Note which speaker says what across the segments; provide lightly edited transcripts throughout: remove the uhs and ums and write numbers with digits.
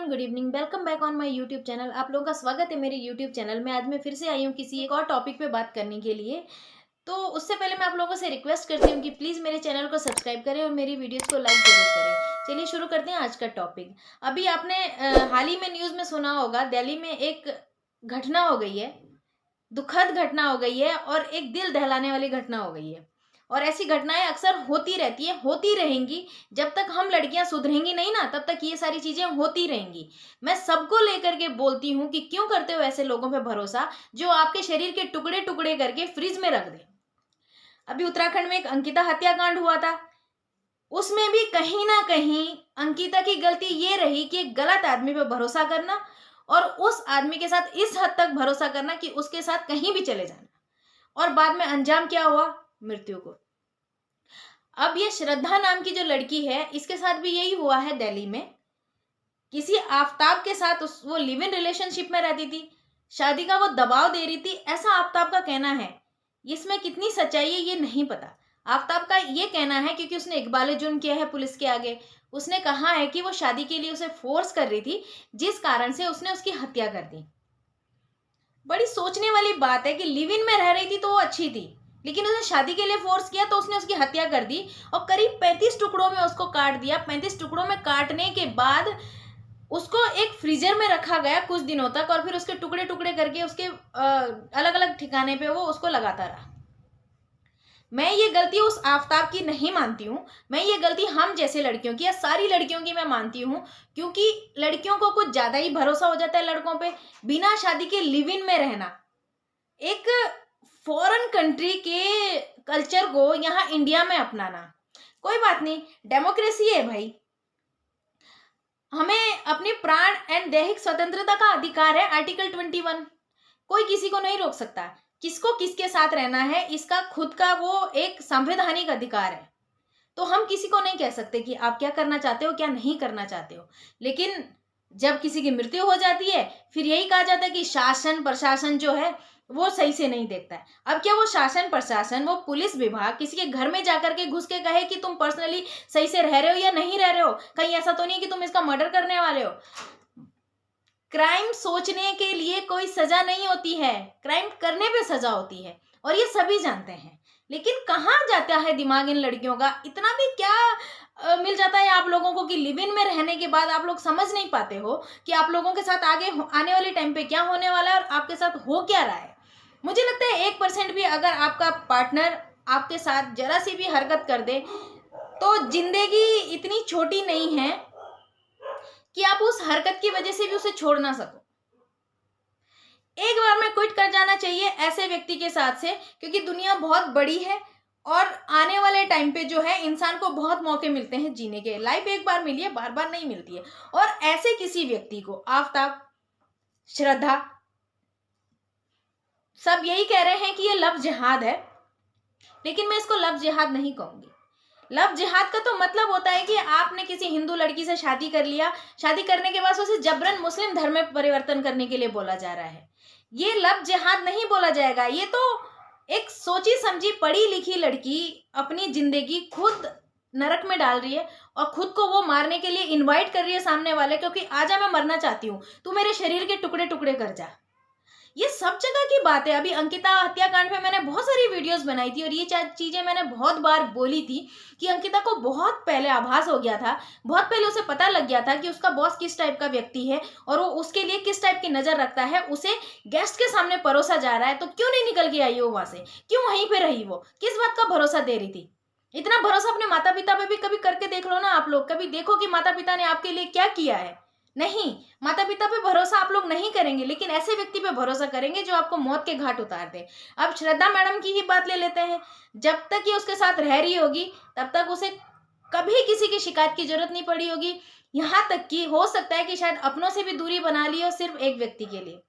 Speaker 1: Afternoon, good evening, welcome back on my YouTube channel. आप लोगों का स्वागत है मेरे यूट्यूब चैनल में। आज मैं फिर से आई हूँ किसी एक और टॉपिक पे बात करने के लिए। तो उससे पहले मैं आप लोगों से रिक्वेस्ट करती हूँ कि प्लीज़ मेरे चैनल को सब्सक्राइब करें और मेरी वीडियोज़ को लाइक ज़रूर करें। चलिए शुरू करते हैं आज का टॉपिक। अभी आपने हाल ही में न्यूज़ में सुना होगा, दिल्ली में एक घटना हो गई है, दुखद घटना हो गई है और एक दिल दहलाने वाली घटना हो गई है। और ऐसी घटनाएं अक्सर होती रहती है, होती रहेंगी। जब तक हम लड़कियां सुधरेंगी नहीं ना, तब तक ये सारी चीजें होती रहेंगी। मैं सबको लेकर के बोलती हूँ कि क्यों करते हो ऐसे लोगों पे भरोसा जो आपके शरीर के टुकड़े टुकड़े करके फ्रिज में रख दे। अभी उत्तराखंड में एक अंकिता हत्याकांड हुआ था, उसमें भी कहीं ना कहीं अंकिता की गलती ये रही कि एक गलत आदमी पे भरोसा करना और उस आदमी के साथ इस हद तक भरोसा करना कि उसके साथ कहीं भी चले जाना, और बाद में अंजाम क्या हुआ? मृत्यु को। अब ये श्रद्धा नाम की जो लड़की है, इसके साथ भी यही हुआ है। दिल्ली में किसी आफताब के साथ वो लिव इन रिलेशनशिप में रहती थी, शादी का वो दबाव दे रही थी, ऐसा आफताब का कहना है। इसमें कितनी सच्चाई है ये नहीं पता। आफताब का ये कहना है, क्योंकि उसने इकबाल जुर्म किया है पुलिस के आगे। उसने कहा है कि वो शादी के लिए उसे फोर्स कर रही थी, जिस कारण से उसने उसकी हत्या कर दी। बड़ी सोचने वाली बात है कि लिव इन में रह रही थी तो वो अच्छी थी, लेकिन उसने शादी के लिए फोर्स किया तो उसने उसकी हत्या कर दी और करीब 35 टुकड़ों में उसको काट दिया। 35 टुकड़ों में काटने के बाद उसको एक फ्रीजर में रखा गया कुछ दिनों तक, और फिर उसके टुकड़े टुकड़े करके उसके अलग अलग ठिकाने पे वो उसको लगाता रहा। मैं ये गलती उस आफताब की नहीं मानती हूँ, मैं ये गलती हम जैसे लड़कियों की या सारी लड़कियों की मैं मानती हूँ, क्योंकि लड़कियों को कुछ ज्यादा ही भरोसा हो जाता है लड़कों पे। बिना शादी के लिव इन में रहना, एक फॉरेन कंट्री के कल्चर को यहाँ इंडिया में अपनाना। कोई बात नहीं, डेमोक्रेसी है भाई, हमें अपने प्राण एंड दैहिक स्वतंत्रता का अधिकार है। आर्टिकल 21 कोई किसी को नहीं रोक सकता। किसको किसके साथ रहना है, इसका खुद का वो एक संवैधानिक अधिकार है। तो हम किसी को नहीं कह सकते कि आप क्या करना चाहते हो, क्या नहीं करना चाहते हो। लेकिन जब किसी की मृत्यु हो जाती है, फिर यही कहा जाता है कि शासन प्रशासन जो है वो सही से नहीं देखता है। अब क्या वो शासन प्रशासन, वो पुलिस विभाग किसी के घर में जाकर के घुस के कहे कि तुम पर्सनली सही से रह रहे हो या नहीं रह रहे हो? कहीं ऐसा तो नहीं कि तुम इसका मर्डर करने वाले हो? क्राइम सोचने के लिए कोई सजा नहीं होती है, क्राइम करने पे सजा होती है, और ये सभी जानते हैं। लेकिन कहाँ जाता है दिमाग इन लड़कियों का? इतना भी क्या मिल जाता है आप लोगों को कि लिव इन में रहने के बाद आप लोग समझ नहीं पाते हो कि आप लोगों के साथ आगे आने वाले टाइम पे क्या होने वाला है और आपके साथ हो क्या रहा है। मुझे लगता है 1% भी अगर आपका पार्टनर आपके साथ जरा सी भी हरकत कर दे, तो जिंदगी इतनी छोटी नहीं है कि आप उस हरकत की वजह से भी उसे छोड़ ना सको। एक बार में क्विट कर जाना चाहिए ऐसे व्यक्ति के साथ से, क्योंकि दुनिया बहुत बड़ी है और आने वाले टाइम पे जो है इंसान को बहुत मौके मिलते हैं जीने के। लाइफ एक बार मिली है, बार बार नहीं मिलती है। और ऐसे किसी व्यक्ति को आफताब, श्रद्धा, सब यही कह रहे हैं कि ये लव जिहाद है, लेकिन मैं इसको लव जिहाद नहीं कहूंगी। लव जिहाद का तो मतलब होता है कि आपने किसी हिंदू लड़की से शादी कर लिया, शादी करने के बाद उसे जबरन मुस्लिम धर्म में परिवर्तन करने के लिए बोला जा रहा है। ये लव जिहाद नहीं बोला जाएगा। ये तो एक सोची समझी पढ़ी लिखी लड़की अपनी जिंदगी खुद नरक में डाल रही है और खुद को वो मारने के लिए इनवाइट कर रही है सामने वाले, क्योंकि आजा मैं मरना चाहती हूँ, तू मेरे शरीर के टुकड़े टुकड़े कर जा। ये सब जगह की बात है। अभी अंकिता हत्याकांड में मैंने बहुत सारी वीडियोस बनाई थी और ये चीजें मैंने बहुत बार बोली थी कि अंकिता को बहुत पहले आभास हो गया था, बहुत पहले उसे पता लग गया था कि उसका बॉस किस टाइप का व्यक्ति है और वो उसके लिए किस टाइप की नजर रखता है। उसे गेस्ट के सामने परोसा जा रहा है तो क्यों नहीं निकल के आई वो वहां से? क्यों वहीं पे रही? वो किस बात का भरोसा दे रही थी? इतना भरोसा अपने माता पिता पे भी कभी करके देख लो ना आप लोग। कभी देखो कि माता पिता ने आपके लिए क्या किया है। नहीं, माता पिता पे भरोसा आप लोग नहीं करेंगे, लेकिन ऐसे व्यक्ति पे भरोसा करेंगे जो आपको मौत के घाट उतार दे। अब श्रद्धा मैडम की ही बात ले लेते हैं। जब तक ये उसके साथ रह रही होगी तब तक उसे कभी किसी की शिकायत की जरूरत नहीं पड़ी होगी। यहाँ तक कि हो सकता है कि शायद अपनों से भी दूरी बना ली हो सिर्फ एक व्यक्ति के लिए,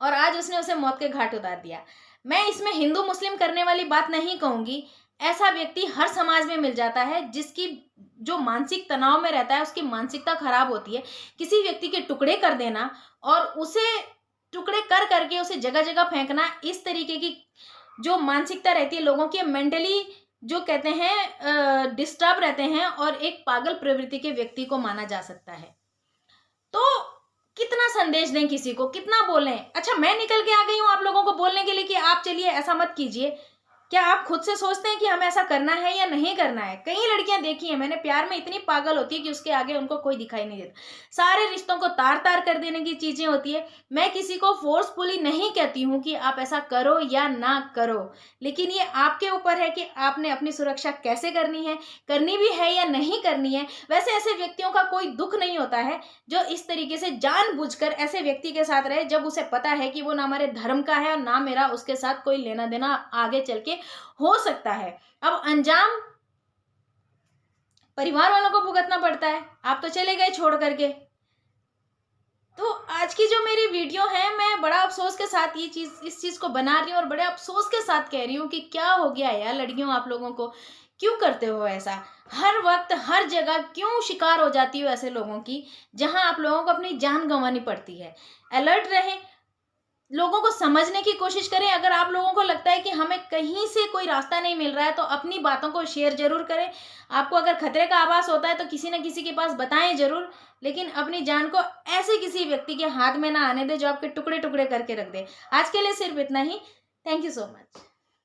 Speaker 1: और आज उसने उसे मौत के घाट उतार दिया। मैं इसमें हिंदू मुस्लिम करने वाली बात नहीं कहूंगी। ऐसा व्यक्ति हर समाज में मिल जाता है जिसकी जो मानसिक तनाव में रहता है, उसकी मानसिकता खराब होती है। किसी व्यक्ति के टुकड़े कर देना और उसे टुकड़े कर करके उसे जगह जगह फेंकना, इस तरीके की जो मानसिकता रहती है लोगों की, मेंटली जो कहते हैं डिस्टर्ब रहते हैं और एक पागल प्रवृत्ति के व्यक्ति को माना जा सकता है। तो कितना संदेश दें किसी को, कितना बोलें। अच्छा, मैं निकल के आ गई हूँ आप लोगों को बोलने के लिए कि आप चलिए ऐसा मत कीजिए। क्या आप खुद से सोचते हैं कि हमें ऐसा करना है या नहीं करना है? कई लड़कियां देखी हैं मैंने, प्यार में इतनी पागल होती है कि उसके आगे उनको कोई दिखाई नहीं देता। सारे रिश्तों को तार तार कर देने की चीजें होती है। मैं किसी को फोर्सफुली नहीं कहती हूँ कि आप ऐसा करो या ना करो, लेकिन ये आपके ऊपर है कि आपने अपनी सुरक्षा कैसे करनी है, करनी भी है या नहीं करनी है। वैसे ऐसे व्यक्तियों का कोई दुख नहीं होता है जो इस तरीके से जानबूझकर ऐसे व्यक्ति के साथ रहे, जब उसे पता है कि वो ना हमारे धर्म का है और ना मेरा उसके साथ कोई लेना देना आगे चल के हो सकता है। अब अंजाम परिवार वालों को भुगतना पड़ता है। आप तो चले गए छोड़ करके। तो आज की जो मेरी वीडियो है, मैं बड़ा अफसोस के साथ इस चीज को बना रही हूँ और बड़े अफसोस के साथ कह रही हूँ कि क्या हो गया यार लड़कियों, आप लोगों को क्यों करते हो ऐसा? हर वक्त हर जगह क्यों शिकार हो जाती हो ऐसे लोगों की, जहां आप लोगों को अपनी जान गंवानी पड़ती है? अलर्ट रहें, लोगों को समझने की कोशिश करें। अगर आप लोगों को लगता है कि हमें कहीं से कोई रास्ता नहीं मिल रहा है तो अपनी बातों को शेयर जरूर करें। आपको अगर खतरे का आभास होता है तो किसी न किसी के पास बताएं जरूर, लेकिन अपनी जान को ऐसे किसी व्यक्ति के हाथ में ना आने दें जो आपके टुकड़े टुकड़े करके रख दे। आज के लिए सिर्फ इतना ही। Thank you so much.